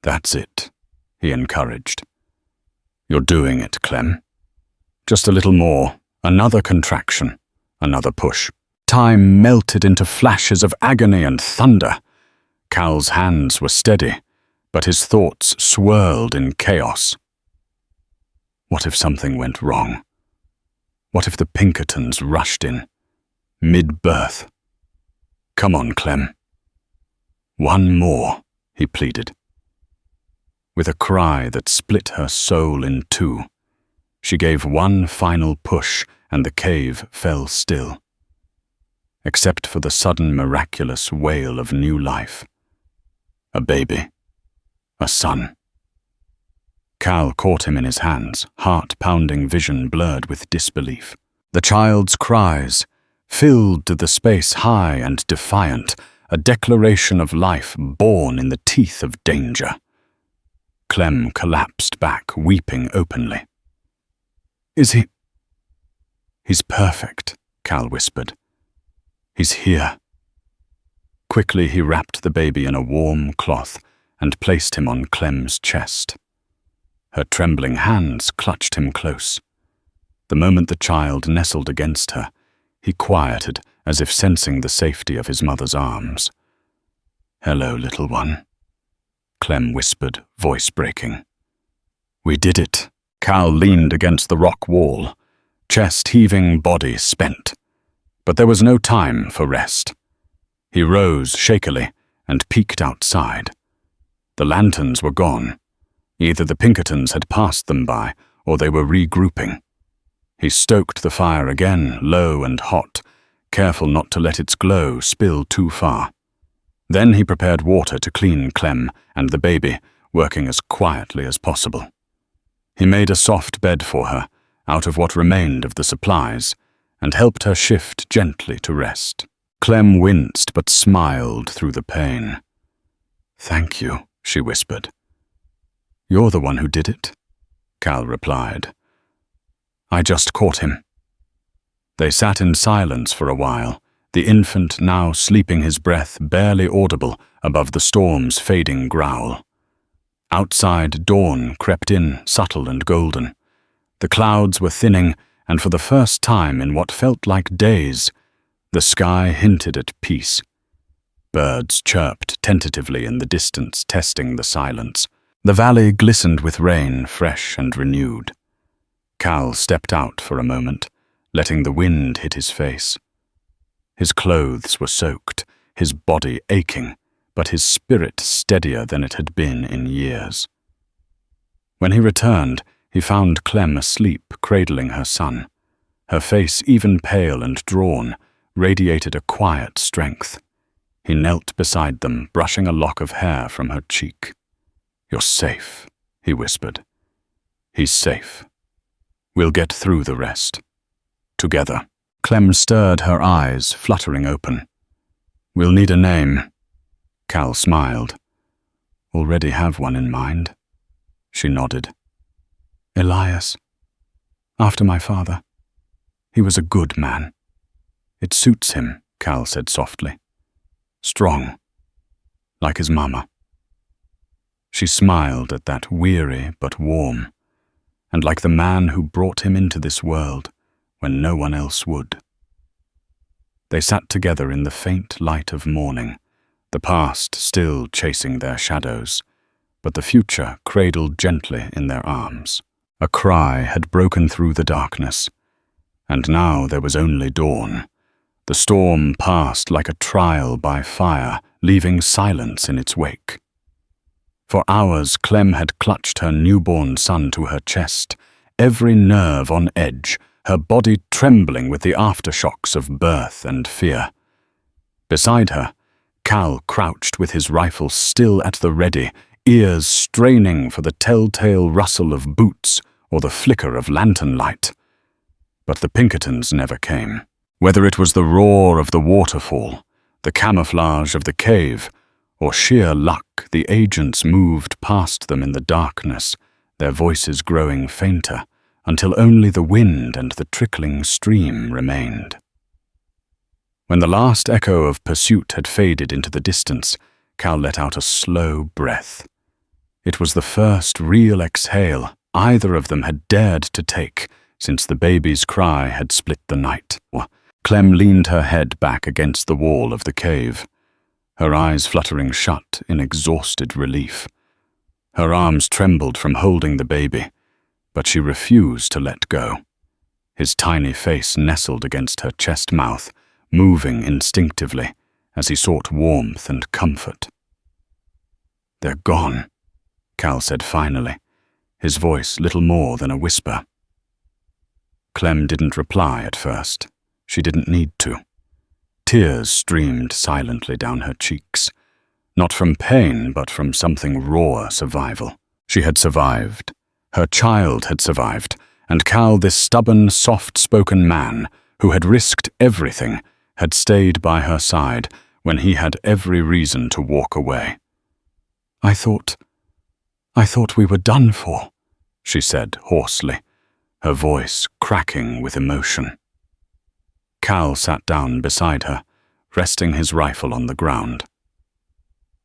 That's it, he encouraged. You're doing it, Clem. Just a little more, another contraction, another push. Time melted into flashes of agony and thunder. Cal's hands were steady, but his thoughts swirled in chaos. What if something went wrong? What if the Pinkertons rushed in, mid-birth? Come on, Clem. One more, he pleaded. With a cry that split her soul in two, she gave one final push and the cave fell still. Except for the sudden miraculous wail of new life. A baby. A son. Cal caught him in his hands, heart-pounding vision blurred with disbelief. The child's cries filled the space high and defiant, a declaration of life born in the teeth of danger. Clem collapsed back, weeping openly. Is he? He's perfect, Cal whispered. He's here. Quickly he wrapped the baby in a warm cloth and placed him on Clem's chest. Her trembling hands clutched him close. The moment the child nestled against her, he quieted as if sensing the safety of his mother's arms. Hello, little one, Clem whispered, voice breaking. We did it. Cal leaned against the rock wall, chest heaving, body spent. But there was no time for rest. He rose shakily and peeked outside. The lanterns were gone. Either the Pinkertons had passed them by, or they were regrouping. He stoked the fire again, low and hot, careful not to let its glow spill too far. Then he prepared water to clean Clem and the baby, working as quietly as possible. He made a soft bed for her, out of what remained of the supplies, and helped her shift gently to rest. Clem winced but smiled through the pain. Thank you, she whispered. You're the one who did it, Cal replied. I just caught him. They sat in silence for a while, the infant now sleeping, his breath barely audible above the storm's fading growl. Outside, dawn crept in, subtle and golden. The clouds were thinning, and for the first time in what felt like days, The sky hinted at peace. Birds chirped tentatively in the distance, testing the silence. The valley glistened with rain, fresh and renewed. Cal stepped out for a moment, letting the wind hit his face. His clothes were soaked, his body aching, but his spirit steadier than it had been in years. When he returned, he found Clem asleep, cradling her son. Her face, even pale and drawn, radiated a quiet strength. He knelt beside them, brushing a lock of hair from her cheek. "You're safe," he whispered. "He's safe. We'll get through the rest. Together." Clem stirred, her eyes fluttering open. "We'll need a name." Cal smiled. "Already have one in mind." She nodded. "Elias. After my father. He was a good man." "It suits him," Cal said softly. "Strong. Like his mama." She smiled at that, weary but warm, and like the man who brought him into this world when no one else would. They sat together in the faint light of morning, the past still chasing their shadows, but the future cradled gently in their arms. A cry had broken through the darkness, and now there was only dawn. The storm passed like a trial by fire, leaving silence in its wake. For hours, Clem had clutched her newborn son to her chest, every nerve on edge, her body trembling with the aftershocks of birth and fear. Beside her, Cal crouched with his rifle still at the ready, ears straining for the telltale rustle of boots or the flicker of lantern light. But the Pinkertons never came. Whether it was the roar of the waterfall, the camouflage of the cave, or sheer luck, the agents moved past them in the darkness, their voices growing fainter, until only the wind and the trickling stream remained. When the last echo of pursuit had faded into the distance, Cal let out a slow breath. It was the first real exhale either of them had dared to take since the baby's cry had split the night. Clem leaned her head back against the wall of the cave, her eyes fluttering shut in exhausted relief. Her arms trembled from holding the baby, but she refused to let go. His tiny face nestled against her chest mouth, moving instinctively as he sought warmth and comfort. "They're gone," Cal said finally, his voice little more than a whisper. Clem didn't reply at first. She didn't need to. Tears streamed silently down her cheeks, not from pain, but from something raw survival. She had survived. Her child had survived, and Cal, this stubborn, soft-spoken man who had risked everything, had stayed by her side when he had every reason to walk away. I thought we were done for," she said hoarsely, her voice cracking with emotion. Cal sat down beside her, resting his rifle on the ground.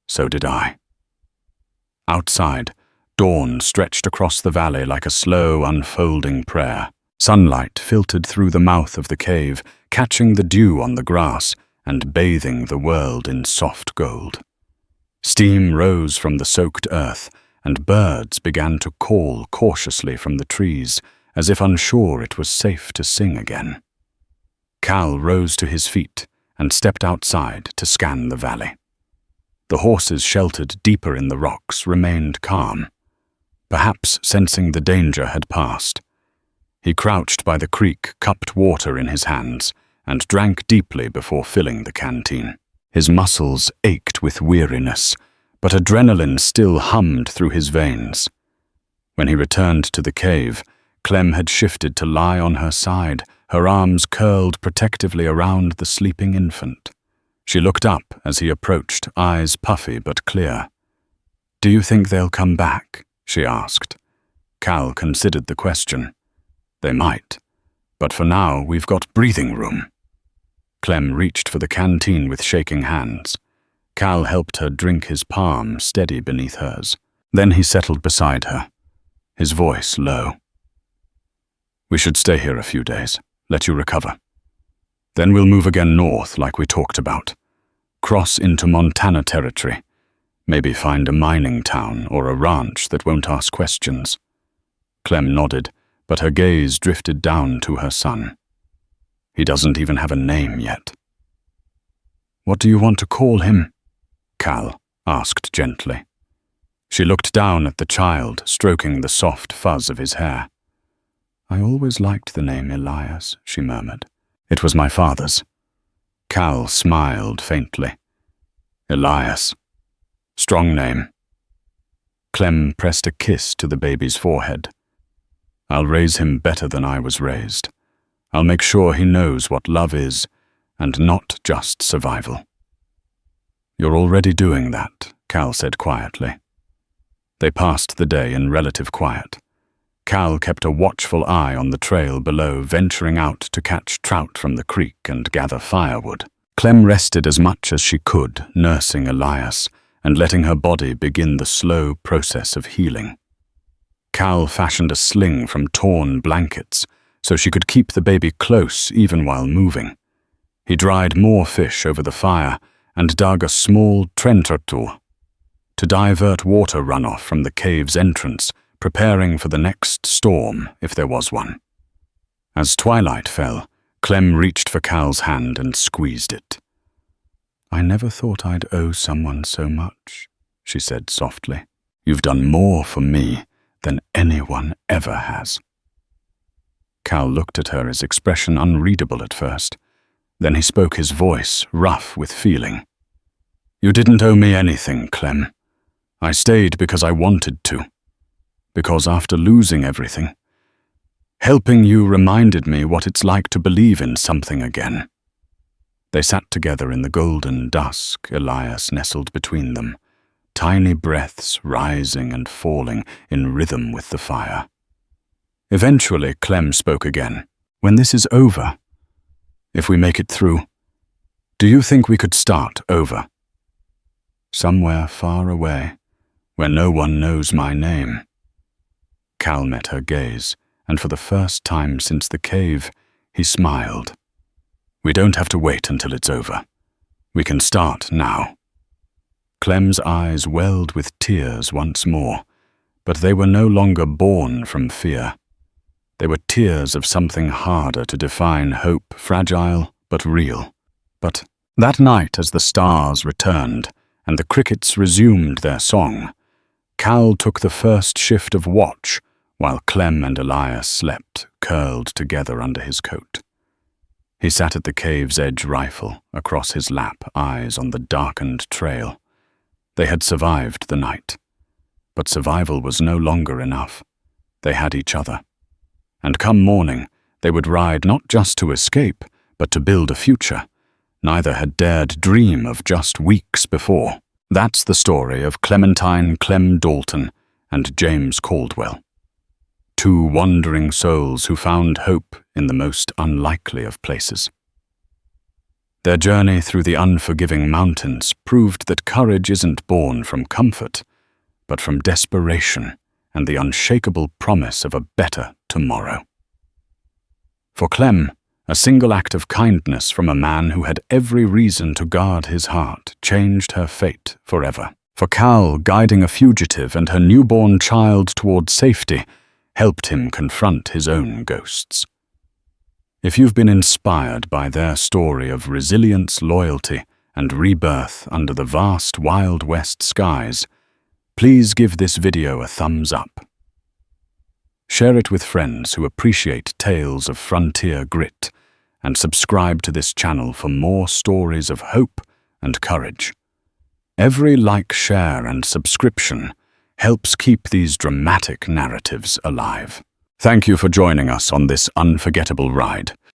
So did I. Outside, dawn stretched across the valley like a slow, unfolding prayer. Sunlight filtered through the mouth of the cave, catching the dew on the grass and bathing the world in soft gold. Steam rose from the soaked earth, and birds began to call cautiously from the trees, as if unsure it was safe to sing again. Cal rose to his feet and stepped outside to scan the valley. The horses sheltered deeper in the rocks remained calm, perhaps sensing the danger had passed. He crouched by the creek, cupped water in his hands, and drank deeply before filling the canteen. His muscles ached with weariness, but adrenaline still hummed through his veins. When he returned to the cave, Clem had shifted to lie on her side, her arms curled protectively around the sleeping infant. She looked up as he approached, eyes puffy but clear. "Do you think they'll come back?" she asked. Cal considered the question. "They might, but for now we've got breathing room." Clem reached for the canteen with shaking hands. Cal helped her drink, his palm steady beneath hers. Then he settled beside her, his voice low. "We should stay here a few days, let you recover." Then we'll move again north like we talked about. Cross into Montana territory. Maybe find a mining town or a ranch that won't ask questions. Clem nodded, but her gaze drifted down to her son. He doesn't even have a name yet. What do you want to call him? Cal asked gently. She looked down at the child, stroking the soft fuzz of his hair. I always liked the name Elias, she murmured. It was my father's. Cal smiled faintly. Elias. Strong name. Clem pressed a kiss to the baby's forehead. I'll raise him better than I was raised. I'll make sure he knows what love is, and not just survival. You're already doing that, Cal said quietly. They passed the day in relative quiet. Cal kept a watchful eye on the trail below, venturing out to catch trout from the creek and gather firewood. Clem rested as much as she could, nursing Elias and letting her body begin the slow process of healing. Cal fashioned a sling from torn blankets so she could keep the baby close even while moving. He dried more fish over the fire and dug a small trentertur to divert water runoff from the cave's entrance, preparing for the next storm if there was one. As twilight fell, Clem reached for Cal's hand and squeezed it. I never thought I'd owe someone so much, she said softly. You've done more for me than anyone ever has. Cal looked at her, his expression unreadable at first. Then he spoke, his voice rough with feeling. You didn't owe me anything, Clem. I stayed because I wanted to. Because after losing everything, helping you reminded me what it's like to believe in something again. They sat together in the golden dusk, Elias nestled between them, tiny breaths rising and falling in rhythm with the fire. Eventually, Clem spoke again. When this is over, if we make it through, do you think we could start over? Somewhere far away, where no one knows my name. Cal met her gaze, and for the first time since the cave, he smiled. We don't have to wait until it's over. We can start now. Clem's eyes welled with tears once more, but they were no longer born from fear. They were tears of something harder to define, hope, fragile but real. But that night, as the stars returned and the crickets resumed their song, Cal took the first shift of watch while Clem and Elias slept, curled together under his coat. He sat at the cave's edge, rifle across his lap, eyes on the darkened trail. They had survived the night, but survival was no longer enough. They had each other. And come morning, they would ride not just to escape, but to build a future. Neither had dared dream of just weeks before. That's the story of Clementine Clem Dalton and James Caldwell. Two wandering souls who found hope in the most unlikely of places. Their journey through the unforgiving mountains proved that courage isn't born from comfort, but from desperation and the unshakable promise of a better tomorrow. For Clem, a single act of kindness from a man who had every reason to guard his heart changed her fate forever. For Cal, guiding a fugitive and her newborn child toward safety helped him confront his own ghosts. If you've been inspired by their story of resilience, loyalty, and rebirth under the vast Wild West skies, please give this video a thumbs up. Share it with friends who appreciate tales of frontier grit, and subscribe to this channel for more stories of hope and courage. Every like, share, and subscription helps keep these dramatic narratives alive. Thank you for joining us on this unforgettable ride.